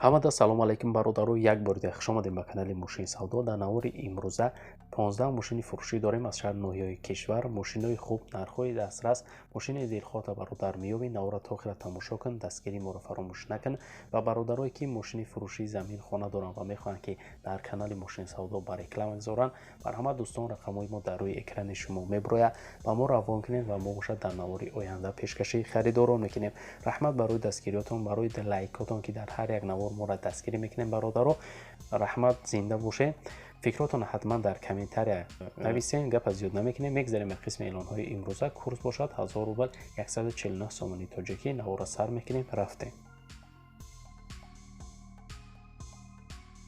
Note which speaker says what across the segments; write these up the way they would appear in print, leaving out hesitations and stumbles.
Speaker 1: ҳамада салом алайкум бародаро, як бор дига хуш омадем ба канали Мошини Савдо. Дар навори имрӯза 15 мошини фурӯшӣ дорем аз шаҳри ноҳияи кишвар. Мошинои хуб, нархҳои дастрас, мошини дилхоҳта бародар меёбӣ. Навора то охира тамошо кун, дастгирии моро фаромӯш накун. Ва бародарое ки мошини фурӯшии замин хона доранд ва мехоҳанд ки дар канали Мошини Савдо ба реклама гузоранд, марҳамат дӯстон, рақамҳои мо дар рӯи экрани шумо мебурояд. Ба мо равон кунед ва мо бошад дар навори оянда пешкашии харидорон мекунем. раҳмат барои дастгириётон, барои лайкотон ки дар ҳар як навор моро дастгирӣ мекунем. бародаро, раҳмат, зинда бошед. фикротон ҳатман дар комментария нависен. гапа зиёд намекунем, мегзарем ба қисми эълонҳои имрӯза. курс бошад 1000 рубл 149 сомони тоҷикӣ. навора сар мекунем, рафтем.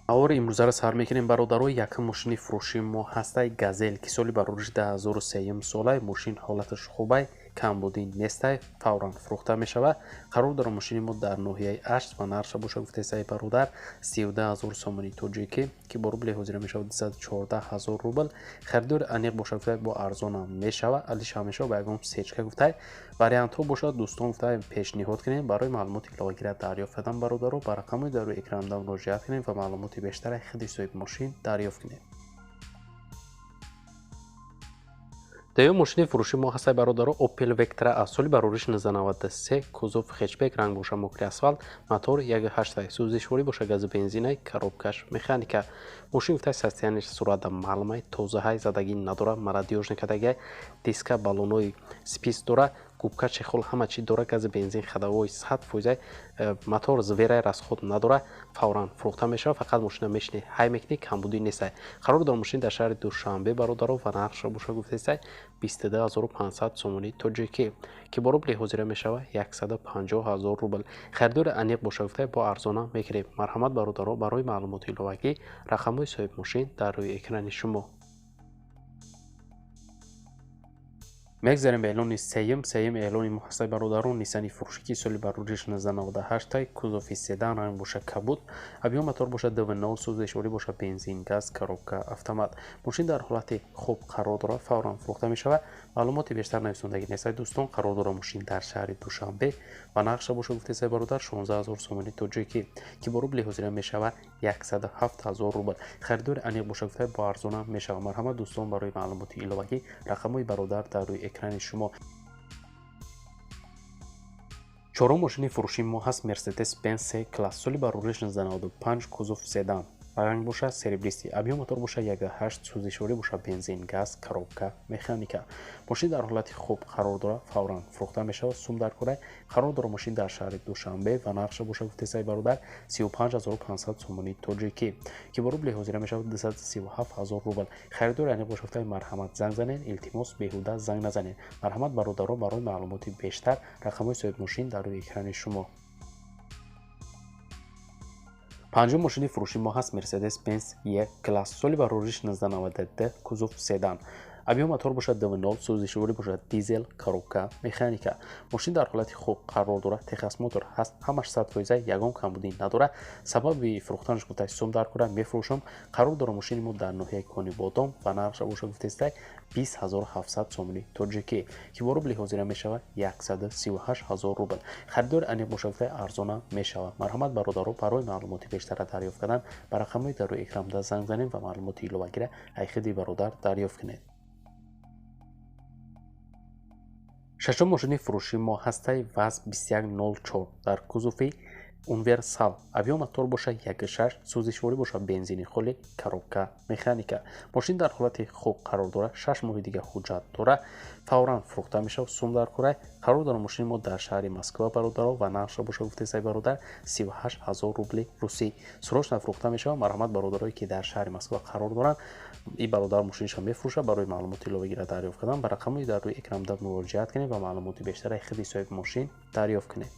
Speaker 1: навори имрӯзаро сар мекунем бародаро. якум мошини фурӯшии мо ҳастай газел ки соли барориш 2003 солай. мошин ҳолаташ хубай, камбудӣ нестай, фавран фурӯхта мешавад. қарор дорам мошини мо дар ноҳияи ашт ва нарша боша гуфтесаи бародар 12000 сомони тоҷикӣ ки бо рубли ҳозира мешавад 214000 рубл. харидори аниқ боша гуфтае бо арзонам мешавад. алиша мешавад ба ягон сечка гуфтае. вариантҳо бошад дӯстон гуфтае пешниҳод кунем. барои маълумоти иловагира дарёфт кардан бародаро ба рақамҳои дар рӯи экрандан муроҷиат кунем ва маълумоти бештари худи соҳиби мошин дарёфт кунем. дуюм мошини фурӯшии мо ҳастай бародаро Opel Vectra аз соли барориш 1993. кузов хетчбек, ранг боша мокри асфалт, мотор 1.8, сӯзишворӣ боша гази бензинай, коробкаш механика. мошин гуфтаи состоянияш сурата маълумай, тозаҳай, задагӣ надора, марадёжникадагай, диска баллонои спис дора, губка чехол ҳама чӣ дора, гази бензин хадавои 100%, мотор зверай расход надора, фавран фурӯхта мешавад. фақат мошина мешини ҳай мекунӣ, камбудӣ нестай. қарор дорам мошин дар шаҳри Душанбе бародаро ва нархша боша гуфтесай 22500 сомони тоҷикӣ ки бо рубли ҳозира мешавад 150000 рубл. харидори аниқ боша гуфтае бо арзона мекунем. марҳамат бародаро, барои маълумоти иловагӣ рақамҳои соҳиби мошин дар рӯи экрани шумо. мегзарем ба эълони сеюм эълони мо ҳастай бародарон. нисани фурӯшӣ ки соли барориш 1998, кузофи седан, ранг боша кабуд, объём мотор боша dv0, сӯзишворӣ боша бензин, газ, коробка автомат. мошин дар ҳолати хуб қарор дорад, фавран фурӯхта мешавад. маълумоти бештар нависондагӣ нестай дӯстон. қарор дорад мошин дар шаҳри Душанбе ва нақша боша гуфтесай бародар 16000 сомони тоҷикӣ ки бо рубли ҳозира мешавад 107000 рубл. харидори аниқ боша гуфтае бо арзона мешавад. марҳамат дӯстон, барои маълумоти иловагӣ рақамҳои бародар дар рӯи экрани шумо. чорум мошини фурӯшии мо ҳаст Mercedes-Benz C-Class, соли барориш 1995, кузов седан, ранг боша серебристи, объём мотор боша 1.8, сӯзишворӣ боша бензин, газ, коробка механика. мошин дар ҳолати хуб қарор дорад, фавран фурӯхта мешавад. сум дар кора. қарор дорад мошин дар шаҳри Душанбе ва нақша боша гуфтесаи бародар 35500 сомони тоҷикӣ ки бо рубли ҳозира мешавад 237000 рубл. харидори аниқ боша гуфтае марҳамат занг занед, илтимос беҳуда занг назанед. марҳамат бародаро, барои маълумоти бештар рақамҳои соҳиби мошин дар рӯи экрани шумо. панҷум мошини фурӯшии мо ҳаст Mercedes-Benz E-Class, соли барориш 1992, кузов седан, объём мотор боша dv0, сӯзишворӣ боша дизел, коробка механика. мошин дар ҳолати хуб қарор дорад, техас мотор ҳаст, ҳамаш 100%, ягон камбудӣ надорад. сабаби фурӯхтанаш гуфтаи сум дар кора, мефурӯшам. қарор дорад мошини мо дар ноҳияи Кони Бодом ва нархша боша гуфтестай 20700 сомони тоҷикӣ ки бо рубли ҳозира мешавад 138000 рубл. харидори аниқ боша гуфтае арзона мешавад. марҳамат бародаро, барои маълумоти бештара дарёфт кардан ба рақамҳои дар рӯи экранда занг занед ва маълумоти иловагира аз худи бародар дарёфт кунед. шашум мошини фурӯшии мо ҳастай ВАЗ 2104 дар кузофи универсал, объём мотор боша 1.6, сӯзишворӣ боша бензини холӣ, коробка механика. мошин дар ҳолати хуб қарор дорад, 6 моҳи дига ҳуҷҷат дорад, фавран фурӯхта мешавад. сум дар кора. қарор дорад мошини мо дар шаҳри Москва бародаро ва нақша боша гуфтесаи бародар 38000 рубли русӣ. срочна фурӯхта мешавад. марҳамат бародарое ки дар шаҳри Москва қарор доранд, ин бародар мошинашон мефурӯшад. барои маълумоти иловагира дарёфт кардан ба рақамҳои дар рӯи экранда муроҷиат кунед ва маълумоти бештари худи соҳиби мошин дарёфт кунед.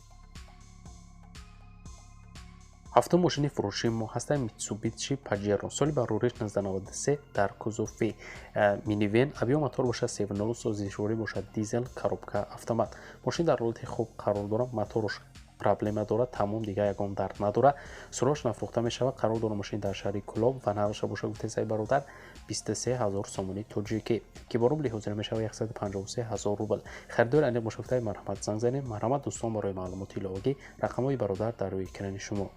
Speaker 1: ҳафтум мошини фурӯшии мо ҳастай Mitsubishi Pajero, соли барориш 1993, дар кузофи минивен, объём мотор боша 7.0, сӯзишворӣ боша дизел, коробка автомат. мошин дар ҳолати хуб қарор дорад, моторш проблема дорад, тамом дига ягон дард надорад. срочна фурӯхта мешавад. қарор дорад мошин дар шаҳри Кӯлоб ва нархша боша гуфтесаи бародар 23000 сомони тоҷикӣ ки бо рубли ҳозира мешавад 153000 рубл. харидори аниқ боша гуфтаи марҳамат занг занед. марҳамат дӯстон, барои маълумоти иловагӣ рақамҳои бародар дар рӯи экрани шумо.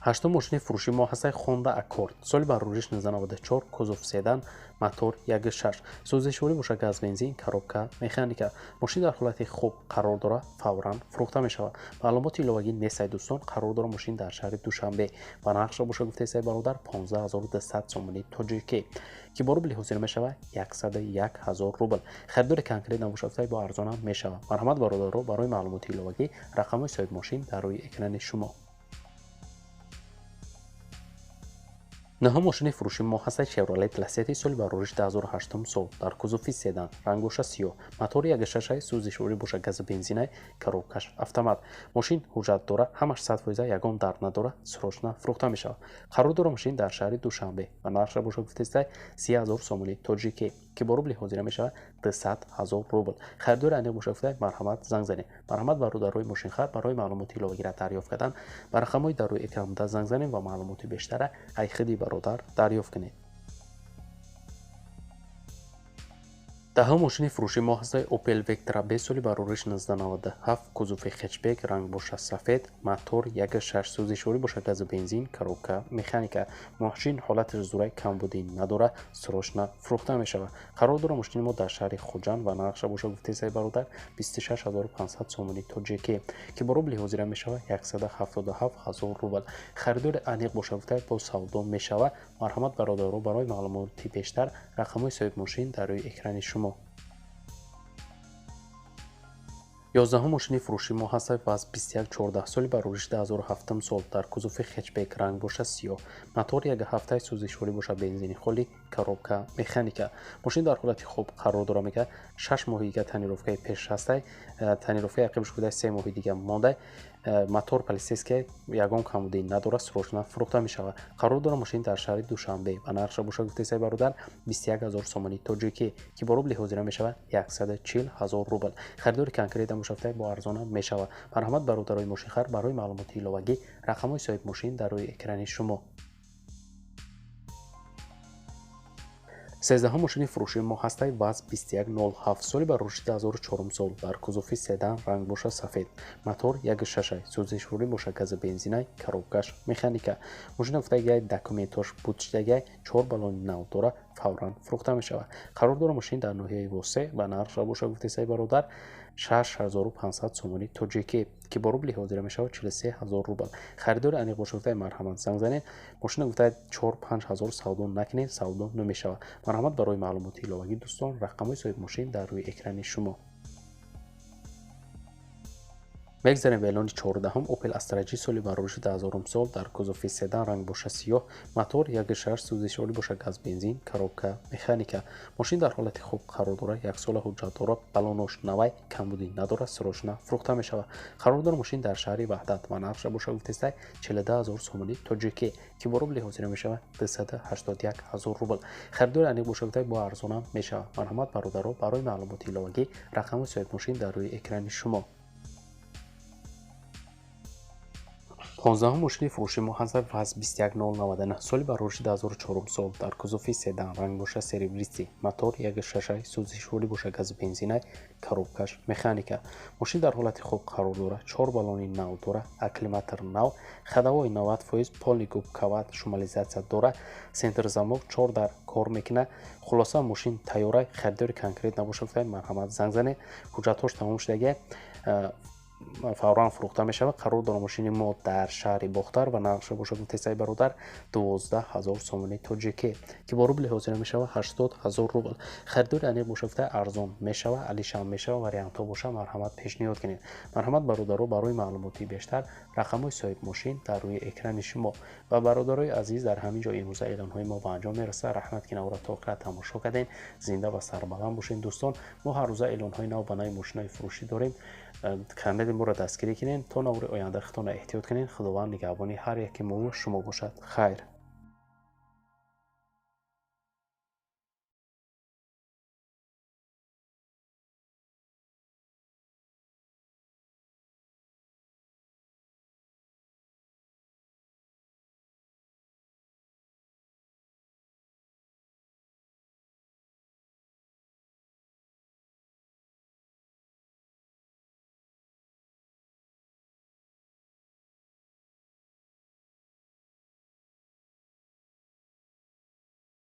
Speaker 1: ҳаштум мошини фурӯши мо ҳастаи Honda Accord. Соли барориш 1994, кузов седан, мотор 1.6, сӯзишворӣ бошад газ бензин, коробка механика. Мошин дар ҳолати хуб қарор дорад, фавран фурӯхта мешавад. Маълумоти иловагӣ нестаи дӯстон, қарор дорад мошин дар шаҳри Душанбе ва нархша бошад гуфтаи бародар 15200 сомонӣ тоҷикӣ ки бо рубли ҳозир мешавад 101000 рубл. Харидори конкрет набошад гуфтаи бо арзонам мешавад. Марҳамат бародаро, барои маълумоти иловагӣ рақамҳои соҳиби мошин дар рӯи экрани шумо. наҳум мошини фурӯши мо ҳастаи Chevrolet Lacetti соли барориш 2008 сол дар кузофи седан, рангбоша сиёҳ, мотори 1.6 сӯзишворӣ бошад газу бензинай, коробкаш автомат. Мошин ҳуҷҷат дорад, ҳамаш 100% ягон дард надорад, срочна фурӯхта мешавад. қарор дорад мошин дар шаҳри Душанбе ва нархша бошад гуфтаистай 30000 сомонӣ тоҷикӣ ки бо рубли ҳозира мешавад 200000 рубл. харидори аниқ бошад гуфтай марҳамат занг занед. марҳамат бародарои мошинхар, барои маълумоти иловагиро дарёфт кардан ба рақамҳои дар рӯи экран буда занг занед ва маълумоти бештара аз худи бародар дарёфт кунед. даҳум мошини фурӯши мо ҳастаи Opel Vectra B соли барориш 1997, кузофи хэтчбек, рангбоша сафед, мотор 1.6 сӯзишворӣ бошад газу бензин, коробка механика. мошин ҳолати зураи камбудӣ надорад, срочна фурӯхта мешавад. қарор дорад мошини мо дар шаҳри Хуҷанд ва нархша бошад гуфтаисай бародар 26500 сомонӣ тоҷикӣ ки бо рубли ҳозира мешавад 177000 рубл. харидори аниқ бошад гуфтай бо савдо мешавад. марҳамат бародаро, барои маълумоти бештар рақамҳои соҳиби мошин дар рӯи экрани шумо. 11 мошини фурӯши мо ҳастаи ВАЗ 2114 соли барориш 2007 сол дар кузофи хэтчбек, рангбоша сиёҳ, мотор 1.7 сӯзишворӣ бошад бензини холӣ, коробка механика. мошин дар ҳолати хуб қарор дорад мекунад. 6 моҳига танировкаи пеш ҳастай, танировкаи ақибаш будай 3 моҳи дига мондай. мотор полисейский ягон камбудӣ надорад, срочна фурӯхта мешавад. қарор дорад мошин дар шаҳри Душанбе ва нархша бошад гуфтаисай бародар 21000 сомонӣ тоҷикӣ ки бо рубли ҳозира мешавад 140000 рубл. харидори конкрет бошад бо арзонам мешавад. марҳамат бародарои мошинхар, барои маълумоти иловагӣ рақамҳои соҳиби мошин дар рӯи экрани шумо. 13 мошини фурӯши мо ҳастаи ВАЗ 2107 соли барориш 2004 сол дар кузофи седан, рангбоша сафед, мотор 1.6 сӯзишворӣ бошад газу бензинай, коробкаш механика. мошина гуфтагиай документош будштагиай 4 балони нав дора, фавран фурӯхта мешавад. қарор дорад мошин дар ноҳияи Восе ва нархша бошад гуфтаисай бародар 6500 сомонӣ тоҷикӣ ки бо рубли ҳозира мешавад 43000 рубл. харидори аниқ бошад гуфтай марҳамат занг занед. мошина гуфтай 4-5000 савдо накунед, савдо намешавад. марҳамат барои маълумоти иловагӣ дӯстон, рақамҳои соҳиби мошин дар рӯи экрани шумо. мегзарем ба эълони 14 Opel Astra G соли барориши 2000 сол дар кузофи седан, рангбоша сиёҳ, мотор 1.6 сӯзишворӣ бошад газ бензин, коробка механика. мошин дар ҳолати хуб қарор дорад, 1 сола ҳуҷҷат дорад, балонош навай, камбудӣ надорад, срочна фурӯхта мешавад. қарор дорад мошин дар шаҳри Ваҳдат ва нархша бошад гуфтаистай 42000 сомонӣ тоҷикӣ ки бо рубли ҳозира мешавад 281000 рубл. харидори аниқ бошад гуфтай бо арзонам мешавад. марҳамат бародаро, барои маълумоти иловагӣ рақамҳои соҳиби мошин дар рӯи экрани шумо. 15 мошини фурӯши мо ҳастаи ВАЗ 21099 соли барориши 2004 сол дар кузофи седан, рангбоша серебристи, мотор 1.6 сӯзишворӣ бошад газу бензинай, коробкаш механика. мошин дар ҳолати хуб қарор дорад, 4 балони нав дорад, акклиматор нав, ходовои 90%, полни губковат, шумализатсия дорад, сентр замок 4 дар кор мекунад. хулоса мошин тайёра, харидори конкрет набошад гуфтай марҳамат занг занед. ҳуҷҷатҳош тамом шудагиай, фавран фурӯхта мешавад. қарор дорад мошини мо дар шаҳри Бохтар ва нархша бошад гуфтаисай бародар 12000 сомонӣ тоҷикӣ ки бо рубли ҳозира мешавад 80000 рубл. харидори аниқ бошад гуфтай арзон мешавад, алишам мешавад, вариантҳо боша марҳамат пешниҳод кунед. марҳамат бародаро, барои маълумоти бештар рақамҳои соҳиби мошин дар рӯи экрани шумо. ва бародарои азиз, дар ҳамин ҷо имрӯза эълонҳои мо ба анҷом мерасад. раҳмат ки навро то оқира тамошо кардем. зинда ва сарбаланд бошед дӯстон. мо ҳар рӯза эълонҳои нав ба нави мошинои фурӯшӣ дорем. канали моро дастгирӣ кунед. то наври оянда худтонро эҳтиёт кунед. худованд нигаҳбони ҳар яки мо шумо бошад. хайр.